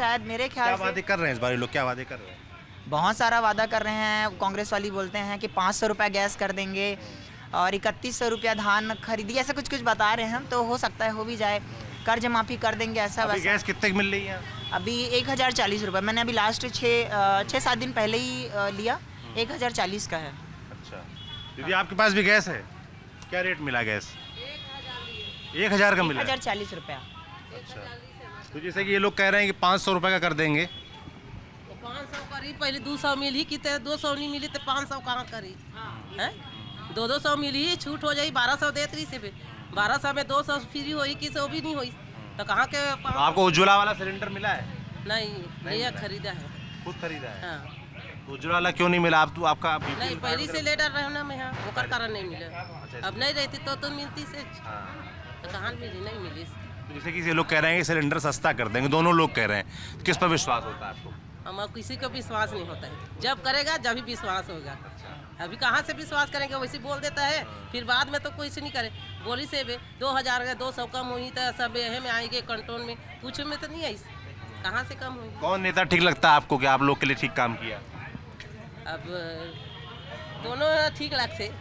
शायद मेरे ख्याल क्या से वादे कर रहे हैं इस बार ये लोग, क्या वादे कर रहे हैं? बहुत सारा वादा कर रहे हैं। कांग्रेस वाली बोलते हैं कि 500 रुपये गैस कर देंगे और 3100 रुपया धान खरीदी, ऐसा कुछ कुछ बता रहे हैं। तो हो सकता है हो भी जाए, कर्ज माफ़ी कर देंगे ऐसा अभी वैसा। गैस कितने की मिल रही है? अभी 1040 रुपये, मैंने अभी लास्ट 6-7 दिन पहले ही लिया, 1040 का है। अच्छा दीदी, आपके पास भी गैस है? क्या रेट मिला गैस? 1000 का मिला है? 1040 रुपया। अच्छा, तो जैसे कि ये लोग कह रहे हैं कि 500 रुपये का कर देंगे। तो 500 करी, पहले 200 मिली कि 200 नहीं मिली तो 500 कहाँ करी है? 200 मिली, छूट हो जाई 1200 देत रही से, 1200 में 200 फ्री होई कि सो भी नहीं होई, तो कहाँ के तो आपको उज्ज्वला वाला सिलेंडर मिला है? नहीं ये खरीदा है। खुद खरीदा है? हाँ तो उज्ज्वला वाला क्यों नहीं मिला? आप तो आपका नहीं, पहले से लेटर रहना में, हाँ ओकर कारण नहीं मिले। अब नहीं रहती तो मिलती से, हाँ। तो कहाँ मिली, नहीं मिली। तो जैसे कि ये लोग कह रहे हैं कि सिलेंडर सस्ता कर देंगे, दोनों लोग कह रहे हैं, तो किस पर विश्वास होता है आपको? हमारा किसी को विश्वास नहीं होता है, जब करेगा जब ही विश्वास होगा। अभी कहाँ से विश्वास करेंगे, वैसे बोल देता है, फिर बाद में तो कोई से नहीं करे। बोली से 2000 का 200 कम हुई तो सब यह में आएंगे कंट्रोल में, कुछ में तो नहीं आई, कहाँ से कम हुई। कौन नेता ठीक लगता है आपको कि आप लोग के लिए ठीक काम किया? अब दोनों ठीक लगते।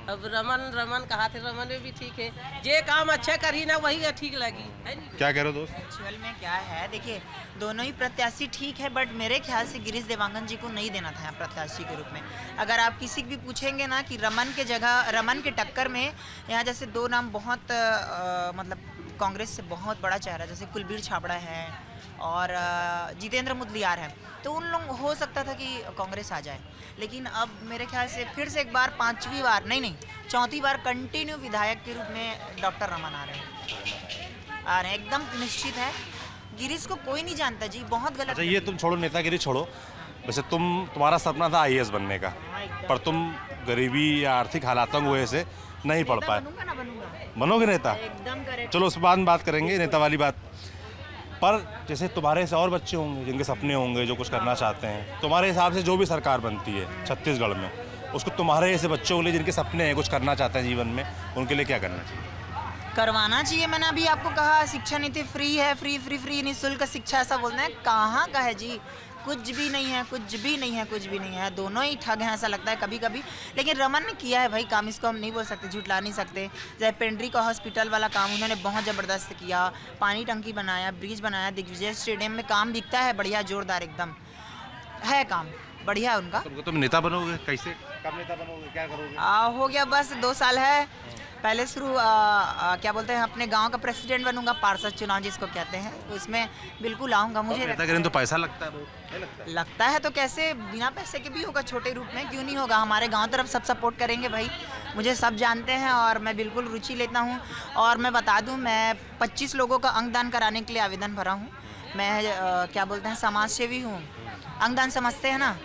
अब रमन कहा थे, रमन में भी ठीक है, जे काम अच्छा करी ना वही ठीक लगी है। क्या कह रहे हो दोस्त? एक्चुअल में क्या है, देखिए दोनों ही प्रत्याशी ठीक है, बट मेरे ख्याल से गिरीश देवांगन जी को नहीं देना था यहाँ प्रत्याशी के रूप में। अगर आप किसी भी पूछेंगे ना कि रमन के जगह, रमन के टक्कर में यहाँ जैसे दो नाम बहुत मतलब कांग्रेस से बहुत बड़ा चेहरा, जैसे कुलबीर छाबड़ा है और जितेंद्र मुदलियार है, तो उन लोग हो सकता था कि कांग्रेस आ जाए। लेकिन अब मेरे ख्याल से फिर से एक बार, पांचवी बार नहीं चौथी बार कंटिन्यू विधायक के रूप में डॉक्टर रमन आ रहे हैं, एकदम निश्चित है। गिरीश को कोई नहीं जानता जी, बहुत गलत। अच्छा ये तुम छोड़ो, नेतागिरी छोड़ो, वैसे तुम्हारा सपना था IAS बनने का, पर तुम गरीबी या आर्थिक हालातों की वजह से नहीं पढ़ पाए। बनूंगा ना बनूंगा, बनोगे नेता? एकदम करेक्ट। चलो उस बाद में बात करेंगे, नेता वाली बात। पर जैसे तुम्हारे से और बच्चे होंगे जिनके सपने होंगे, जो कुछ करना चाहते हैं, तुम्हारे हिसाब से जो भी सरकार बनती है छत्तीसगढ़ में, उसको तुम्हारे ऐसे बच्चों के लिए जिनके सपने हैं, कुछ करना चाहते हैं जीवन में, उनके लिए क्या करना चाहिए? करवाना चाहिए। मैंने अभी आपको कहा शिक्षा नीति फ्री है, फ्री निःशुल्क शिक्षा, ऐसा बोलते हैं, कहाँ का है जी? कुछ भी नहीं है, कुछ भी नहीं है, कुछ भी नहीं है। दोनों ही ठग हैं ऐसा लगता है कभी कभी। लेकिन रमन ने किया है भाई काम, इसको हम नहीं बोल सकते, झुठला नहीं सकते। जैसे पेंड्री का हॉस्पिटल वाला काम उन्होंने बहुत ज़बरदस्त किया, पानी टंकी बनाया, ब्रिज बनाया, दिग्विजय स्टेडियम में काम दिखता है बढ़िया, जोरदार एकदम है काम, बढ़िया है उनका। तुम नेता बनोगे कैसे? कब नेता बनोगे, क्या करोगे? हो गया बस 2 साल है, पहले शुरू क्या बोलते हैं, अपने गांव का प्रेसिडेंट बनूंगा, पार्षद चुनाव जिसको कहते हैं, उसमें बिल्कुल आऊँगा। मुझे नेता करें तो पैसा लगता है बहुत, नहीं लगता है? लगता है तो कैसे, बिना पैसे के भी होगा, छोटे रूप में क्यों नहीं होगा। हमारे गांव तरफ सब सपोर्ट करेंगे भाई, मुझे सब जानते हैं और मैं बिल्कुल रुचि लेता हूं। और मैं बता दूं, मैं 25 लोगों का अंगदान कराने के लिए आवेदन भरा हूं। मैं क्या बोलते हैं, समाज सेवी हूँ, अंगदान समझते हैं ना,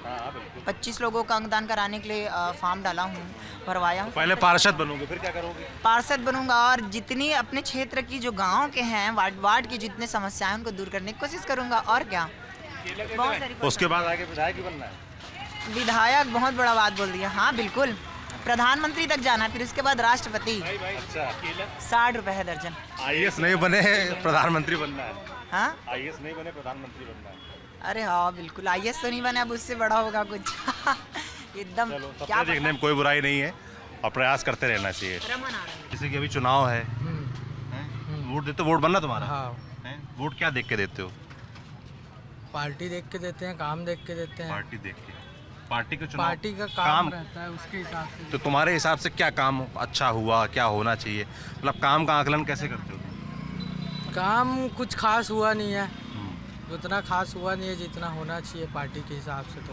25 लोगों का अंगदान कराने के लिए फॉर्म डाला हूँ, भरवाया हूँ। पहले पार्षद बनोगे, फिर क्या करोगे? पार्षद बनूंगा और जितनी अपने क्षेत्र की, जो गांव के हैं, वार्ड की जितने समस्याएं, उनको दूर करने की कोशिश करूंगा। और क्या, बहुत सारी। उसके बाद आगे विधायक ही बनना है? विधायक बहुत बड़ा बात बोल दिया, हाँ बिल्कुल, प्रधानमंत्री तक जाना, फिर उसके बाद राष्ट्रपति। अच्छा, 60 रुपए है दर्जन। IAS नहीं बने, प्रधानमंत्री बनना है? हाँ IAS नहीं बने, प्रधानमंत्री बनना है? अरे हाँ बिल्कुल, IAS तो नहीं बने, अब उससे बड़ा होगा कुछ। एकदम क्या सपने देखने में कोई बुराई नहीं है और प्रयास करते रहना चाहिए। रमन आ रहा है। जैसे कि अभी चुनाव है, वोट देते, वोट बनना तुम्हारा? हाँ, हैं? वोट क्या देख के देते हो? पार्टी देख के देते हैं, काम देख के देते हैं। पार्टी देख के? पार्टी का चुनाव, पार्टी का काम रहता है, उसके हिसाब से। तो तुम्हारे हिसाब से क्या काम अच्छा हुआ, क्या होना चाहिए, मतलब काम का आकलन कैसे करते हो? काम कुछ खास हुआ नहीं है, उतना खास हुआ नहीं है जितना होना चाहिए पार्टी के हिसाब से। तो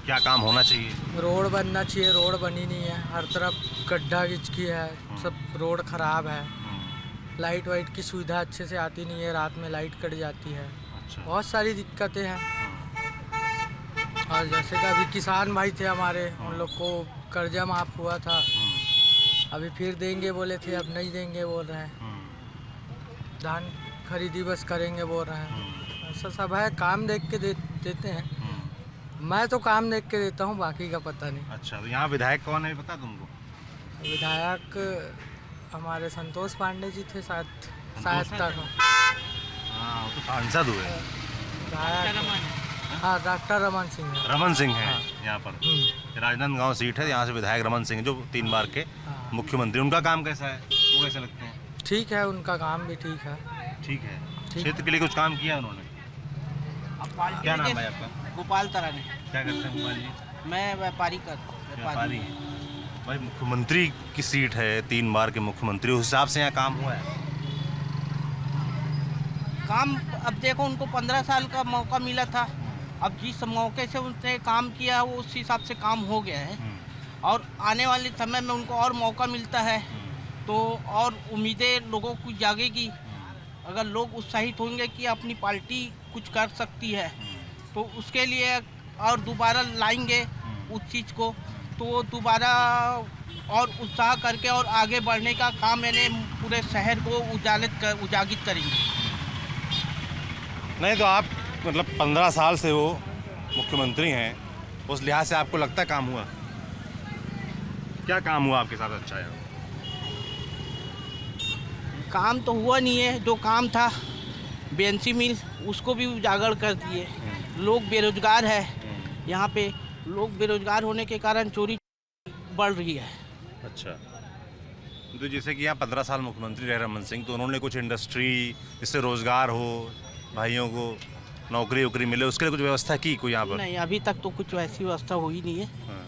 क्या काम होना चाहिए? रोड बनना चाहिए, रोड बनी नहीं है, हर तरफ गड्ढा गिचकी है, सब रोड खराब है। लाइट वाइट की सुविधा अच्छे से आती नहीं है, रात में लाइट कट जाती है, अच्छा। बहुत सारी दिक्कतें हैं। और जैसे कि अभी किसान भाई थे हमारे, उन लोग को कर्जा माफ़ हुआ था, अभी फिर देंगे बोले थे, अब नहीं देंगे बोल रहे हैं। धान खरीदी बस करेंगे बोल रहे हैं। ऐसा सब है, काम देख के देते हैं। मैं तो काम देख के देता हूँ, बाकी का पता नहीं। अच्छा, तो यहाँ विधायक कौन है पता तुमको? विधायक हमारे संतोष पांडे जी थे, शायद तक हाँ, वो तो सांसद हुए। विधायक हाँ डॉक्टर रमन सिंह है। रमन सिंह है यहाँ पर। हम्म, राजनांदगांव सीट है, यहाँ से विधायक रमन सिंह जो 3 बार के हाँ। मुख्यमंत्री, उनका काम कैसा है, वो कैसे लगते हैं? ठीक है, उनका काम भी ठीक है। ठीक है। ठीक। क्षेत्र के लिए कुछ काम किया उन्होंने? क्या नाम है आपका? गोपाल तराने। क्या करते हैं गोपाल जी? मैं व्यापारी व्यापारी हैं। भाई मुख्यमंत्री की सीट है, 3 बार के मुख्यमंत्री, उस हिसाब से यहाँ काम हुआ है? काम अब देखो, उनको 15 साल का मौका मिला था। अब जिस मौके से उसने काम किया वो उस हिसाब से काम हो गया है, और आने वाले समय में उनको और मौका मिलता है तो और उम्मीदें लोगों को जागेगी। अगर लोग उत्साहित होंगे कि अपनी पार्टी कुछ कर सकती है तो उसके लिए और दोबारा लाएंगे उस चीज़ को, तो वो दोबारा और उत्साह करके और आगे बढ़ने का काम मैंने पूरे शहर को उजागित करेंगे। नहीं तो आप मतलब 15 साल से वो मुख्यमंत्री हैं, उस लिहाज से आपको लगता है काम हुआ? क्या काम हुआ आपके साथ अच्छा है? काम तो हुआ नहीं है। जो काम था बीएनसी मिल, उसको भी उजागर कर दिए। लोग बेरोजगार है, यहाँ पे लोग बेरोजगार होने के कारण चोरी बढ़ रही है। अच्छा, तो जैसे कि यहाँ 15 साल मुख्यमंत्री रहे रमन सिंह, तो उन्होंने कुछ इंडस्ट्री जिससे रोजगार हो, भाइयों को नौकरी वोकरी मिले, उसके लिए कुछ व्यवस्था की कोई यहाँ पर? नहीं, अभी तक तो कुछ वैसी व्यवस्था हुई नहीं है। हाँ,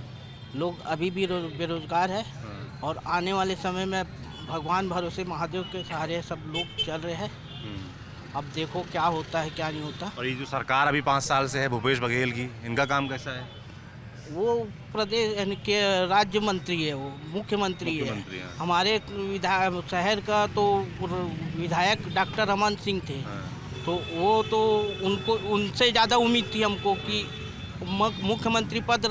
लोग अभी भी बेरोजगार है, हाँ, और आने वाले समय में भगवान भरोसे महादेव के सहारे सब लोग चल रहे हैं। अब देखो क्या होता है क्या नहीं होता। और ये जो सरकार अभी 5 साल से है भूपेश बघेल की, इनका काम कैसा है? वो प्रदेश यानी के राज्य मंत्री है, वो मुख्यमंत्री है। मुख्यमंत्री हैं। हमारे शहर का तो विधायक डॉक्टर रमन सिंह थे, हाँ, तो वो तो उनको उनसे ज़्यादा उम्मीद थी हमको कि मुख्यमंत्री पद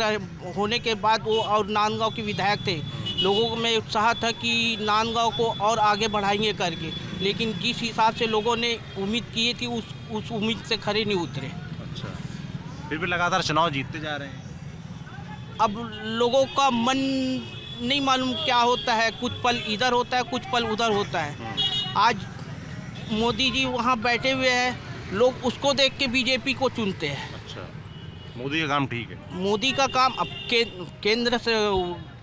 होने के बाद वो, और नांदगांव के विधायक थे, लोगों में उत्साह था कि नांदगांव को और आगे बढ़ाएंगे करके, लेकिन जिस हिसाब से लोगों ने उम्मीद की थी उस उम्मीद से खरे नहीं उतरे। अच्छा, फिर भी लगातार चुनाव जीतते जा रहे हैं। अब लोगों का मन नहीं मालूम क्या होता है, कुछ पल इधर होता है कुछ पल उधर होता है। आज मोदी जी वहाँ बैठे हुए हैं, लोग उसको देख के बीजेपी को चुनते हैं। अच्छा, मोदी का काम ठीक है? मोदी का काम अब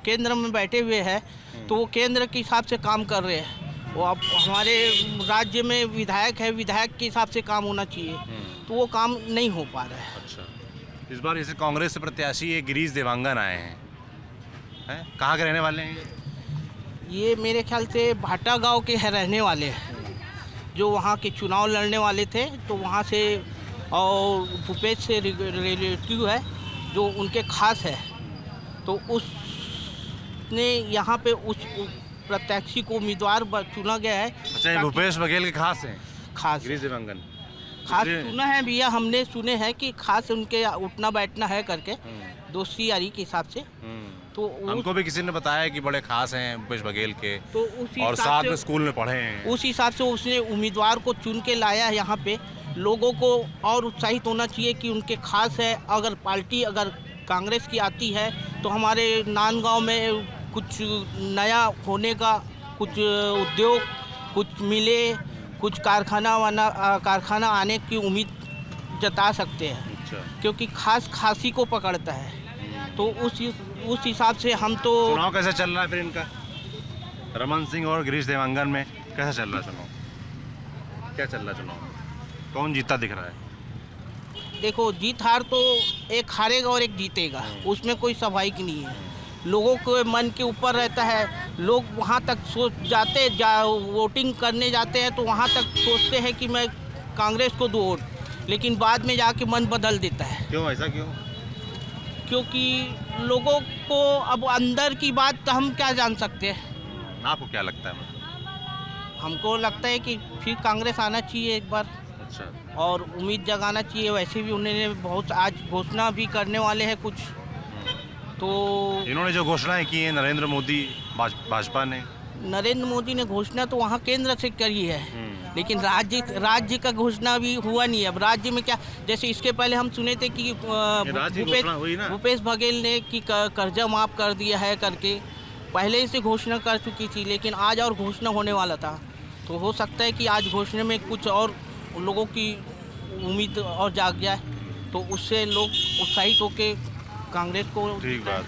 केंद्र में बैठे हुए हैं, तो वो केंद्र के हिसाब से काम कर रहे हैं। वो अब हमारे राज्य में विधायक है, विधायक के हिसाब से काम होना चाहिए, तो वो काम नहीं हो पा रहा है। अच्छा, इस बार जैसे कांग्रेस से प्रत्याशी ये गिरीश देवांगन आए हैं, कहाँ के रहने वाले हैं ये मेरे ख्याल से भाटा गांव के रहने वाले हैं, जो वहाँ के चुनाव लड़ने वाले थे, तो वहाँ से, और भूपेश से रिलेटिव है जो उनके खास है, तो उसने यहाँ पे उस प्रत्याशी को उम्मीदवार चुना गया है। अच्छा, ये भूपेश बघेल के खास हैं खास गिरीश देवांगन? खास सुना है भैया, हमने सुने हैं कि खास उनके उठना बैठना है करके, दोस्ती यारी के हिसाब से। तो हमको भी किसी ने बताया कि बड़े खास हैं भूपेश बघेल के, तो उसी और हिसाब साथ से- में स्कूल में पढ़े हैं। उस हिसाब से उसने उम्मीदवार को चुन के लाया यहाँ पे। लोगों को और उत्साहित होना चाहिए कि उनके खास है। अगर पार्टी अगर कांग्रेस की आती है तो हमारे नांदगांव में कुछ नया होने का, कुछ उद्योग, कुछ मिले, कुछ कारखाना आने की उम्मीद जता सकते हैं, अच्छा, क्योंकि खासी को पकड़ता है। तो उस हिसाब से हम तो चुनाव कैसा चल रहा है फिर इनका, रमन सिंह और गिरीश देवांगन में कैसा चल रहा है चुनाव? क्या चल रहा है चुनाव? कौन जीता दिख रहा है? देखो, जीत हार तो एक हारेगा और एक जीतेगा, उसमें कोई स्वाभाविक नहीं है। लोगों के मन के ऊपर रहता है। लोग वहाँ तक वोटिंग करने जाते हैं तो वहाँ तक सोचते हैं कि मैं कांग्रेस को दूँ वोट, लेकिन बाद में जाके मन बदल देता है। क्यों, ऐसा क्यों? क्योंकि लोगों को अब अंदर की बात तो हम क्या जान सकते हैं। आपको क्या लगता है? हमको लगता है कि फिर कांग्रेस आना चाहिए एक बार, अच्छा, और उम्मीद जगाना चाहिए। वैसे भी उन्होंने बहुत आज घोषणा भी करने वाले हैं कुछ, तो इन्होंने जो घोषणाएं की हैं नरेंद्र मोदी भाजपा ने, नरेंद्र मोदी ने घोषणा तो वहाँ केंद्र से करी है, लेकिन राज्य का घोषणा भी हुआ नहीं है। अब राज्य में क्या, जैसे इसके पहले हम सुने थे कि राज्य की घोषणा हुई ना? भूपेश बघेल ने कि कर्जा माफ़ कर दिया है करके पहले से घोषणा कर चुकी थी, लेकिन आज और घोषणा होने वाला था। तो हो सकता है कि आज घोषणा में कुछ और लोगों की उम्मीद और जाग जाए। तो उससे लोग उत्साहित होके कांग्रेस को ठीक बात